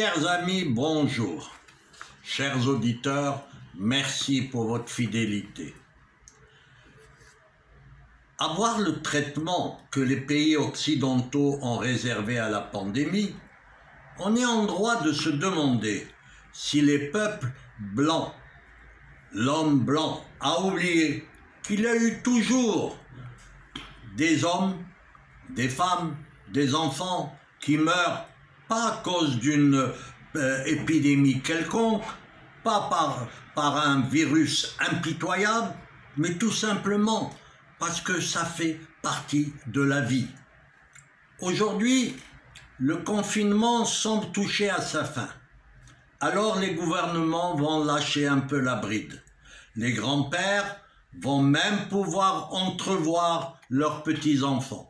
Chers amis, bonjour. Chers auditeurs, merci pour votre fidélité. À voir le traitement que les pays occidentaux ont réservé à la pandémie, on est en droit de se demander si les peuples blancs, l'homme blanc, a oublié qu'il y a eu toujours des hommes, des femmes, des enfants qui meurent pas à cause d'une épidémie quelconque, pas par un virus impitoyable, mais tout simplement parce que ça fait partie de la vie. Aujourd'hui, le confinement semble toucher à sa fin. Alors les gouvernements vont lâcher un peu la bride. Les grands-pères vont même pouvoir entrevoir leurs petits-enfants.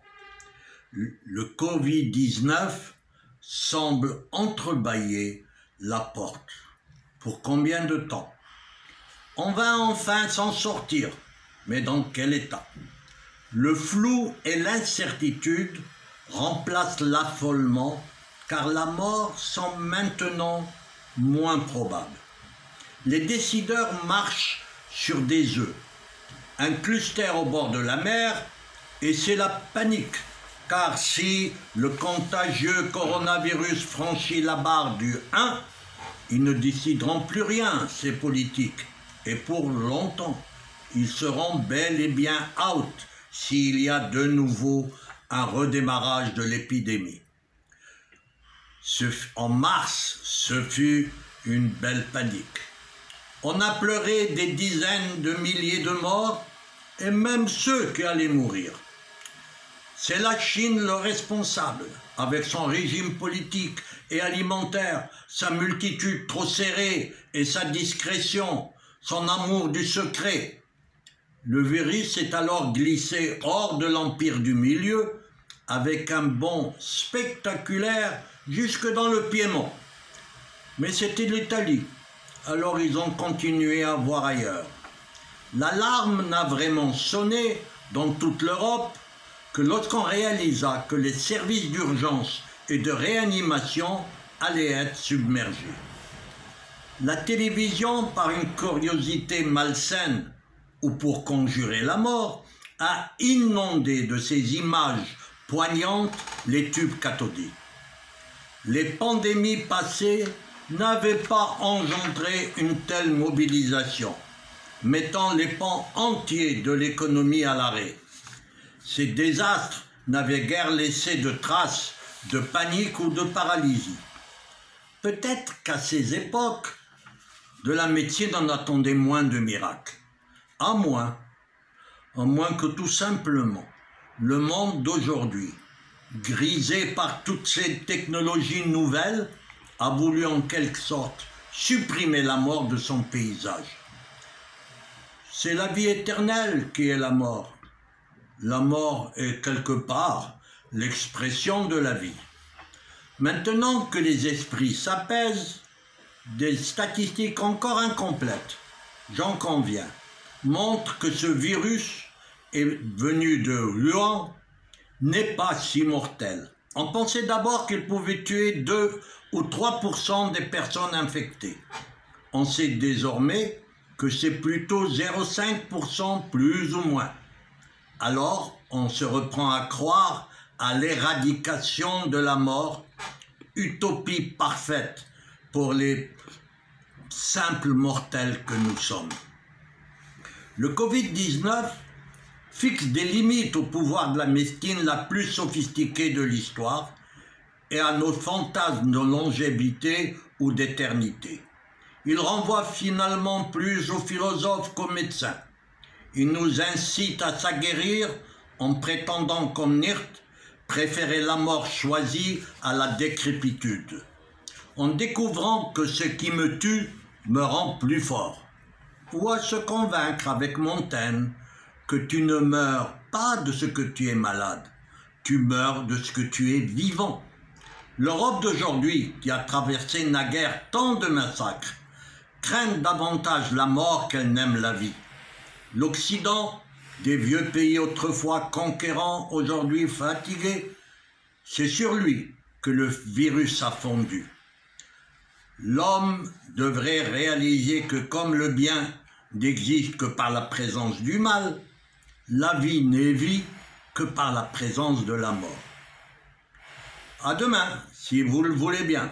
Le Covid-19 semble entrebâiller la porte. Pour combien de temps? On va enfin s'en sortir, mais dans quel état? Le flou et l'incertitude remplacent l'affolement, car la mort semble maintenant moins probable. Les décideurs marchent sur des œufs. Un cluster au bord de la mer, et c'est la panique. Car si le contagieux coronavirus franchit la barre du 1, ils ne décideront plus rien, ces politiques. Et pour longtemps, ils seront bel et bien out s'il y a de nouveau un redémarrage de l'épidémie. En mars, ce fut une belle panique. On a pleuré des dizaines de milliers de morts et même ceux qui allaient mourir. C'est la Chine le responsable, avec son régime politique et alimentaire, sa multitude trop serrée et sa discrétion, son amour du secret. Le virus est alors glissé hors de l'empire du milieu, avec un bond spectaculaire jusque dans le Piémont. Mais c'était l'Italie, alors ils ont continué à voir ailleurs. L'alarme n'a vraiment sonné dans toute l'Europe que lorsqu'on réalisa que les services d'urgence et de réanimation allaient être submergés. La télévision, par une curiosité malsaine ou pour conjurer la mort, a inondé de ces images poignantes les tubes cathodiques. Les pandémies passées n'avaient pas engendré une telle mobilisation, mettant les pans entiers de l'économie à l'arrêt. Ces désastres n'avaient guère laissé de traces de panique ou de paralysie. Peut-être qu'à ces époques, de la médecine en attendait moins de miracles. À moins que tout simplement, le monde d'aujourd'hui, grisé par toutes ces technologies nouvelles, a voulu en quelque sorte supprimer la mort de son paysage. C'est la vie éternelle qui est la mort. La mort est quelque part l'expression de la vie. Maintenant que les esprits s'apaisent, des statistiques encore incomplètes, j'en conviens, montrent que ce virus est venu de Wuhan n'est pas si mortel. On pensait d'abord qu'il pouvait tuer 2 ou 3% des personnes infectées. On sait désormais que c'est plutôt 0,5% plus ou moins. Alors, on se reprend à croire à l'éradication de la mort, utopie parfaite pour les simples mortels que nous sommes. Le Covid-19 fixe des limites au pouvoir de la médecine la plus sophistiquée de l'histoire et à nos fantasmes de longévité ou d'éternité. Il renvoie finalement plus aux philosophes qu'aux médecins. Il nous incite à s'aguerrir en prétendant comme Nietzsche préférer la mort choisie à la décrépitude, en découvrant que ce qui me tue me rend plus fort, ou à se convaincre avec Montaigne que tu ne meurs pas de ce que tu es malade, tu meurs de ce que tu es vivant. L'Europe d'aujourd'hui, qui a traversé naguère tant de massacres, craint davantage la mort qu'elle n'aime la vie. L'Occident, des vieux pays autrefois conquérants, aujourd'hui fatigués, c'est sur lui que le virus a fondu. L'homme devrait réaliser que comme le bien n'existe que par la présence du mal, la vie n'est vie que par la présence de la mort. À demain, si vous le voulez bien.